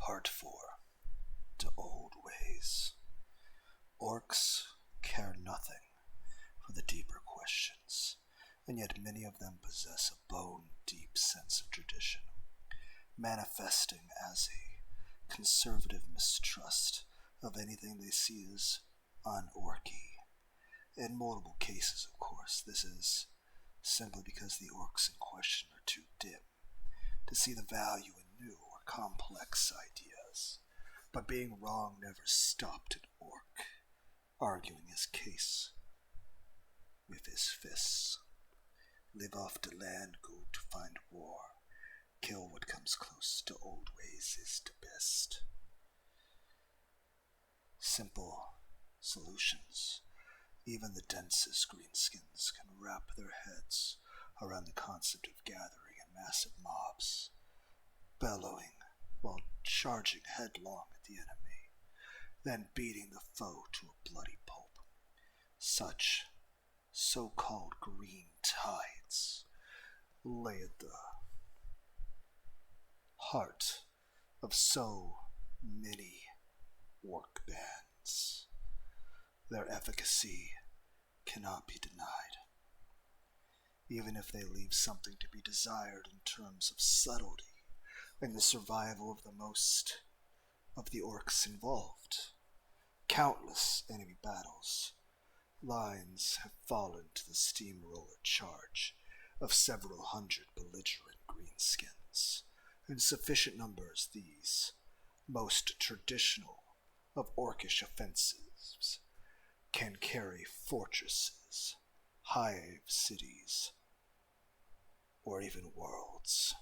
Part 4. To Old Ways. Orcs care nothing for the deeper questions, and yet many of them possess a bone-deep sense of tradition, manifesting as a conservative mistrust of anything they see as un-orky. In multiple cases, of course, this is simply because the orcs in question are too dim to see the value in new or complex ideas. But being wrong never stopped an orc arguing his case with his fists. Live off the land, go to find war. Kill what comes close to old ways is the best. Simple solutions. Even the densest greenskins can wrap their heads around the concept of gathering in massive mobs, bellowing while charging headlong at the enemy, then beating the foe to a bloody pulp. Such so-called green tides lay at the heart of so many orc bands. Their efficacy cannot be denied, even if they leave something to be desired in terms of subtlety in the survival of the most of the orcs involved. Countless enemy battles lines have fallen to the steamroller charge of several hundred belligerent greenskins. In sufficient numbers, these most traditional of orcish offensives can carry fortresses, hive cities, or even worlds.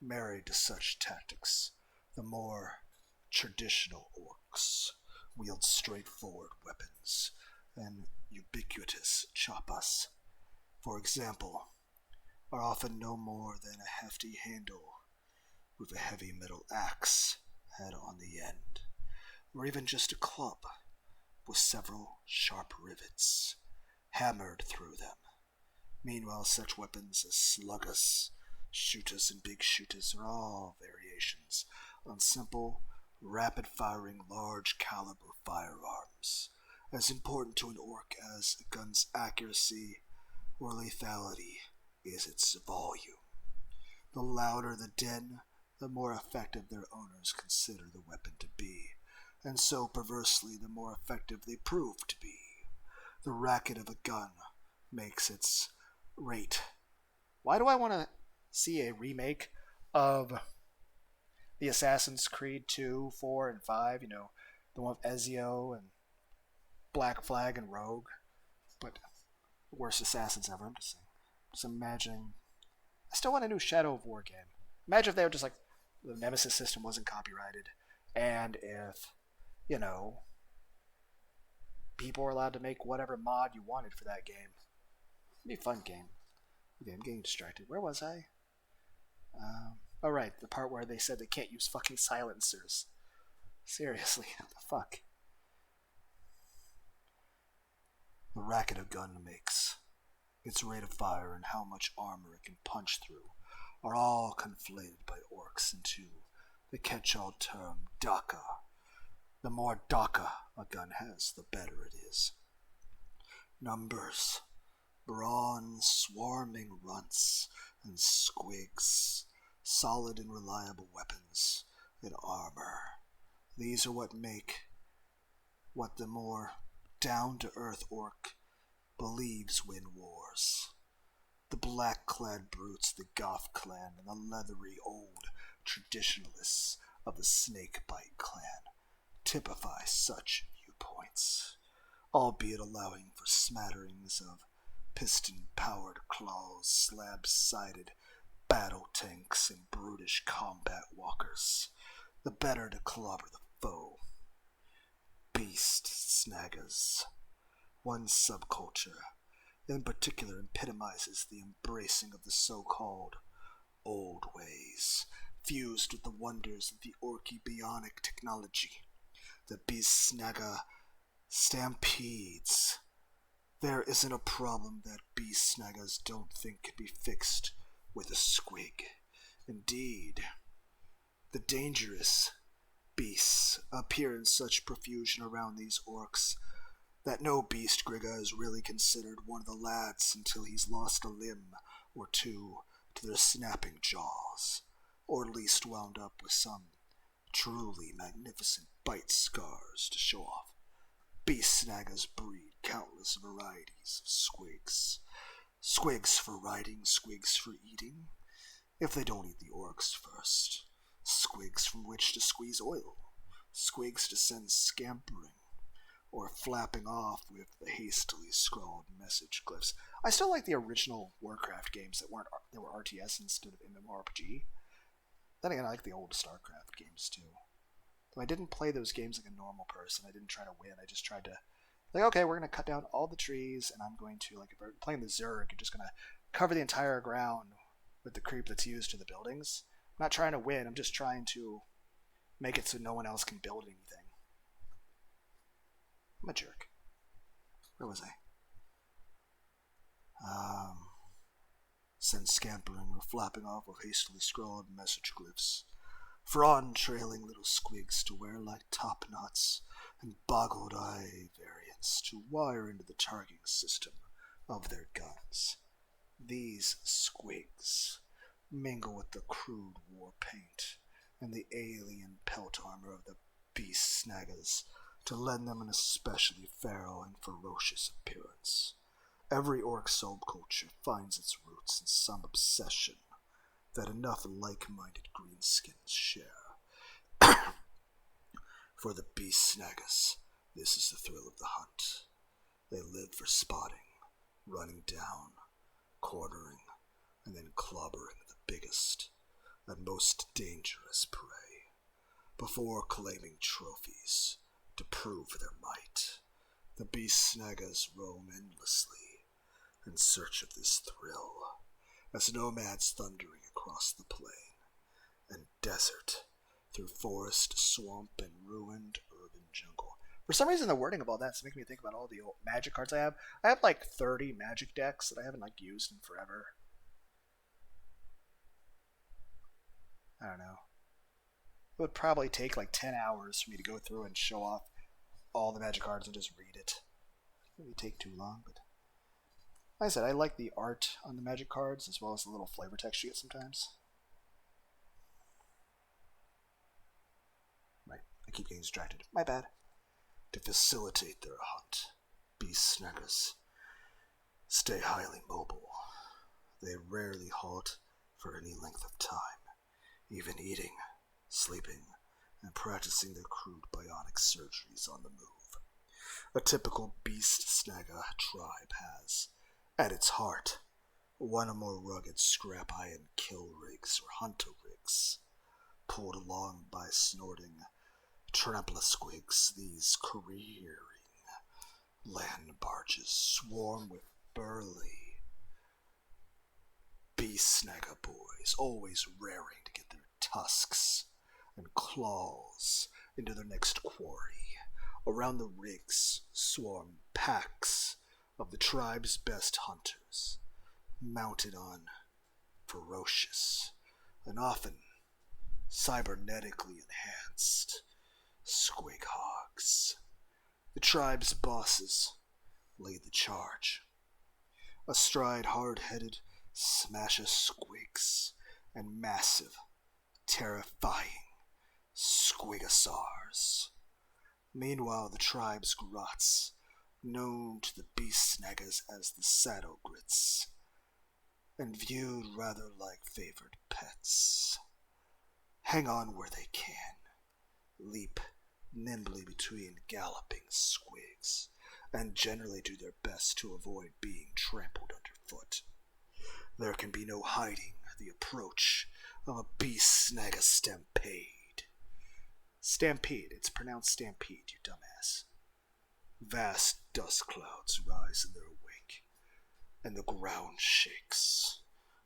Married to such tactics, the more traditional orcs wield straightforward weapons and ubiquitous choppas, for example, are often no more than a hefty handle with a heavy metal axe head on the end, or even just a club with several sharp rivets hammered through them. Meanwhile, such weapons as sluggas, shooters, and big shooters are all variations on simple, rapid-firing, large-caliber firearms, as important to an orc as a gun's accuracy or lethality is its volume. The louder the din, the more effective their owners consider the weapon to be, and so perversely the more effective they prove to be. The racket of a gun makes its rate. Why do I want to see a remake of the Assassin's Creed 2, 4, and 5? The one with Ezio and Black Flag and Rogue. But the worst assassins ever. I'm just imagining. I still want a new Shadow of War game. Imagine if they were just like, the Nemesis system wasn't copyrighted, and if, people were allowed to make whatever mod you wanted for that game. It'd be a fun game. Okay, I'm getting distracted. Where was I? Right, the part where they said they can't use fucking silencers. Seriously, what the fuck? The racket a gun makes, its rate of fire, and how much armor it can punch through are all conflated by orcs into the catch-all term Daka. The more Daka a gun has, the better it is. Numbers, brawn, swarming runts, and squigs, solid and reliable weapons and armor. These are what make what the more down-to-earth orc believes win wars. The black-clad brutes, the Goth clan, and the leathery old traditionalists of the Snakebite clan typify such viewpoints, albeit allowing for smatterings of piston-powered claws, slab-sided battle tanks, and brutish combat walkers, the better to clobber the foe. Beast snaggas. One subculture in particular epitomizes the embracing of the so-called old ways, fused with the wonders of the orky bionic technology. The beast snagga stampedes. There isn't a problem that beast snaggas don't think can be fixed with a squig. Indeed, the dangerous beasts appear in such profusion around these orcs that no beast Grigga is really considered one of the lads until he's lost a limb or two to their snapping jaws, or at least wound up with some truly magnificent bite scars to show off. Beast snaggers breed countless varieties of squigs. Squigs for riding, squigs for eating, if they don't eat the orcs first. Squigs from which to squeeze oil. Squigs to send scampering or flapping off with the hastily scrawled message glyphs. I still like the original Warcraft games that were RTS instead of MMORPG. Then again, I like the old StarCraft games too. Though I didn't play those games like a normal person. I didn't try to win. I just tried to, like, okay, we're going to cut down all the trees, and I'm going to, like, if we're playing the Zerg, you're just going to cover the entire ground with the creep that's used to the buildings. I'm not trying to win. I'm just trying to make it so no one else can build anything. I'm a jerk. Where was I? Send scampering or flapping off with hastily scrawled message glyphs. Fraud trailing little squigs to wear like top knots and boggled eye variants to wire into the targeting system of their guns. These squigs mingle with the crude war paint and the alien pelt armor of the beast snaggers to lend them an especially feral and ferocious appearance. Every orc subculture finds its roots in some obsession that enough like-minded greenskins share. For the beast snaggers, this is the thrill of the hunt. They live for spotting, running down, cornering, and then clobbering the biggest and most dangerous prey, before claiming trophies to prove their might. The beast snaggers roam endlessly in search of this thrill, as nomads thundering across the plain and desert, through forest, swamp, and ruined urban jungle. For some reason, the wording of all that's making me think about all the old magic cards I have. I have like 30 magic decks that I haven't like used in forever. I don't know. It would probably take like 10 hours for me to go through and show off all the magic cards and just read it. It would take too long, but like I said, I like the art on the magic cards as well as the little flavor text you get sometimes. Right, I keep getting distracted. My bad. To facilitate their hunt, beast snaggers stay highly mobile. They rarely halt for any length of time, even eating, sleeping, and practicing their crude bionic surgeries on the move. A typical beast snagger tribe has, at its heart, one or more rugged scrap iron kill rigs or hunter rigs, pulled along by snorting tramplesquigs. These careering land barges swarm with burly beast snagger boys, always raring to get their tusks and claws into their next quarry. Around the rigs swarm packs of the tribe's best hunters, mounted on ferocious and often cybernetically enhanced squig hogs. The tribe's bosses lead the charge, astride hard-headed smasher squigs and massive, terrifying squigosaurs. Meanwhile, the tribe's grots, known to the beast snaggers as the saddle grits, and viewed rather like favored pets, hang on where they can, leap nimbly between galloping squigs, and generally do their best to avoid being trampled underfoot. There can be no hiding the approach of a beast snagger stampede. Stampede, it's pronounced stampede, you dumbass. Vast dust clouds rise in their wake, and the ground shakes,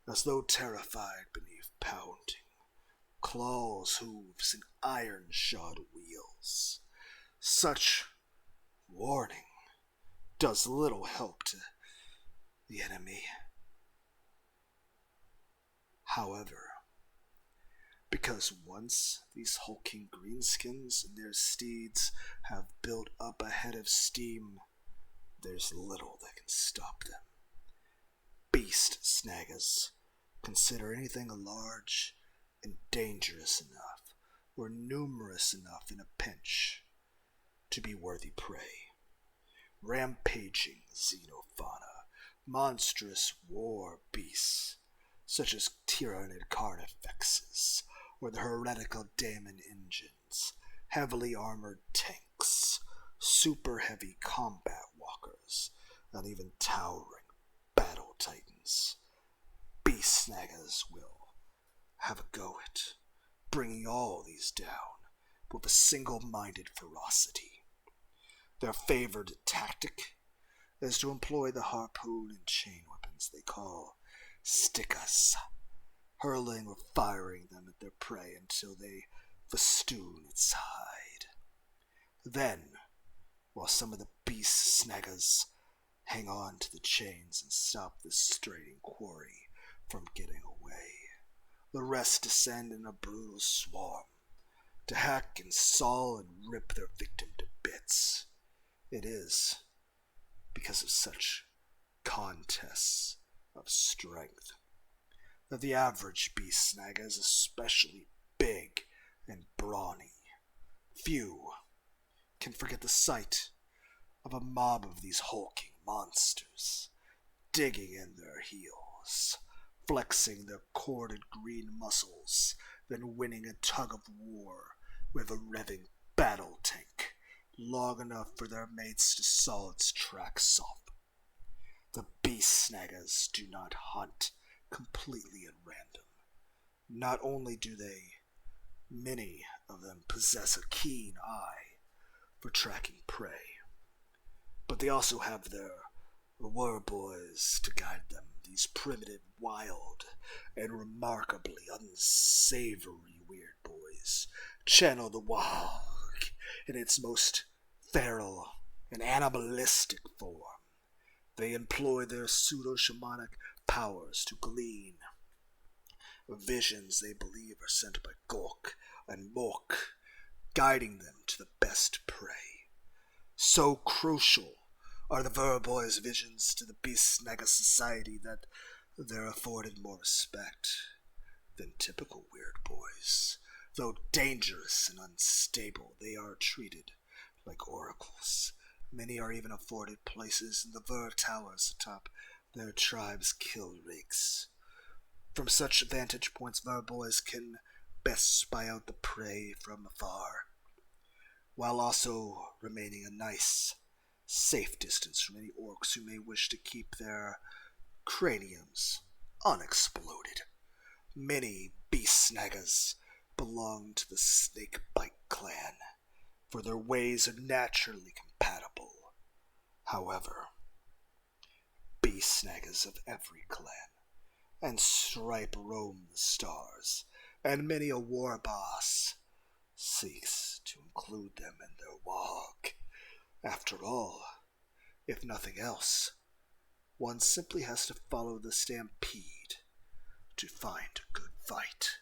as though terrified beneath pounding claws, hooves, and iron-shod wheels. Such warning does little help to the enemy. However, Because once these hulking greenskins and their steeds have built up a head of steam, there's little that can stop them. Beast snaggers consider anything large and dangerous enough, or numerous enough in a pinch, to be worthy prey. Rampaging xenofauna, monstrous war beasts, such as tyrannid carnifexes, or the heretical daemon engines, heavily armored tanks, super heavy combat walkers, and even towering battle titans. Beast snaggers will have a go at bringing all these down with a single-minded ferocity. Their favored tactic is to employ the harpoon and chain weapons they call stickas, hurling or firing them at their prey until they festoon its hide. Then, while some of the beast snaggers hang on to the chains and stop the straying quarry from getting away, the rest descend in a brutal swarm to hack and saw and rip their victim to bits. It is because of such contests of strength that the average beast snagger is especially big and brawny. Few can forget the sight of a mob of these hulking monsters digging in their heels, flexing their corded green muscles, then winning a tug of war with a revving battle tank long enough for their mates to saw its tracks off. The beast snaggers do not hunt completely at random. Not only do many of them possess a keen eye for tracking prey, but they also have their war boys to guide them. These primitive, wild, and remarkably unsavory weird boys channel the Wahog in its most feral and animalistic form. They employ their pseudo-shamanic powers to glean visions they believe are sent by Gork and Mork, guiding them to the best prey. So crucial are the Verboy's visions to the Beast Snagger Society that they're afforded more respect than typical weird boys. Though dangerous and unstable, they are treated like oracles. Many are even afforded places in the Ver Towers atop their tribe's kill rigs. From such vantage points, Verboys can best spy out the prey from afar, while also remaining a nice, safe distance from any orcs who may wish to keep their craniums unexploded. Many beast snaggers belong to the Snakebite clan, for their ways are naturally compatible. However, beast snaggers of every clan and stripe roam the stars, and many a war boss seeks to include them in their walk. After all, if nothing else, one simply has to follow the stampede to find a good fight.